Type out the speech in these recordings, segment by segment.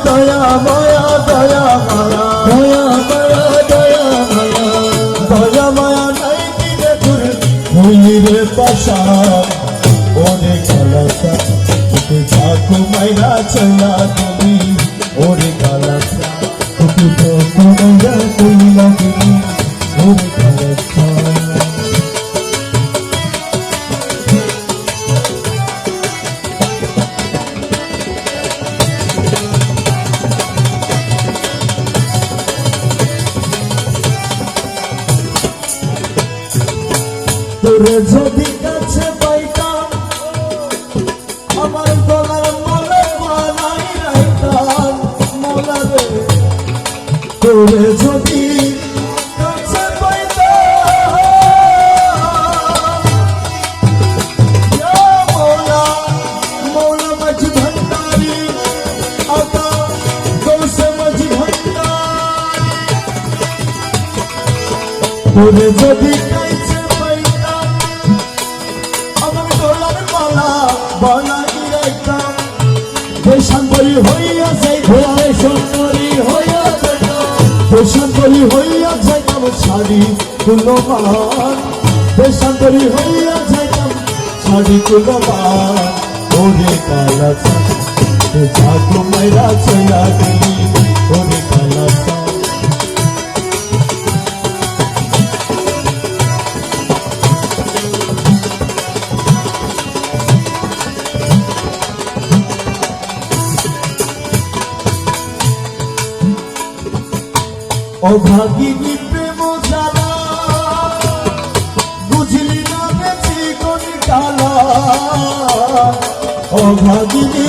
দয়া মায়া দয়া মায়া দয়া মায়া দয়া মায়া দয়া মায়া নাই দিলে তোর হইরে পাশা ওরে কালাসা তোকে ঝাঁকু মাইরা চলা তুমি ওরে কালাসা তোকে ঝাঁকু মাইরা চলা তুমি ওরে কালাসা তোরে যদি কাছে পাইতাম আমার গলার মালা বানাই রাখতাম মালা রে তোরে যদি কাছে পাইতাম মৌলা মৌলা মাঝি ভান্ডারি আতা গৌসে মাঝি ভান্ডারি তোরে যদি দেশান্তরী হইয়া যাইতাম দেশান্তরী হইয়া যাইতাম শাড়ি কুলমান দেশান্তরী হইয়া যাইতাম শাড়ি কুলমান ওরে কালাসা ঝাঁকু মাইরা চলা গেলি ওরে কালাসা অভাগিনী প্রেম জ্বালা বুঝলি না বেশি কোন কালা অভাগিনী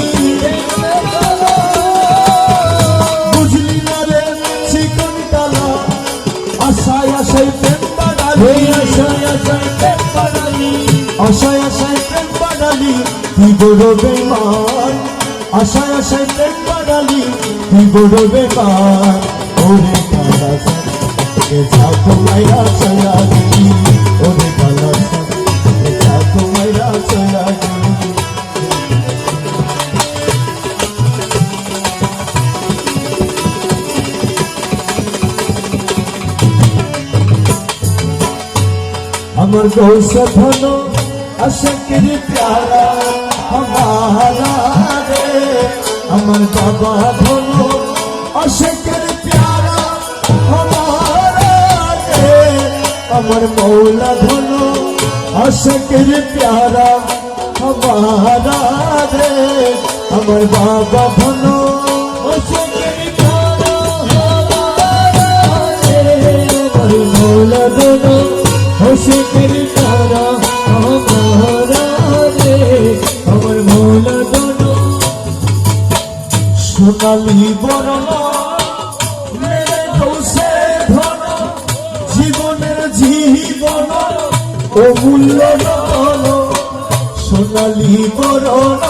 বুঝলি না রে চিকন কালা আশায় আশায় প্রেম বাড়ালি আশায় আশায় প্রেম বাড়ালি আশায় আশায় প্রেম বাড়ালি তুই বড় বেমান আশায় আশায় প্রেম বাড়ালি তুই বড় বেমান ওরে কালাসা ঝাঁকু মাইরা চলা গেলি ওরে কালাসা ঝাঁকু মাইরা চলা গেলি আমার গৌসে ধন আশিকের প্যারা हमारा रे अमर बाबा धनो अशकर प्यारा हमारा रे अमर मौला धनो अशकर प्यारा हमारा रे अमर बाबा धनो अशकर प्यारा हमारा रे अमर मौला धनो अशकर प्यारा हमारा रे अमर मौला धनो সোনালি বরণ মেরে দোষে ধন জীবনের জীবন অমূল্য রতন সোনালি বরণ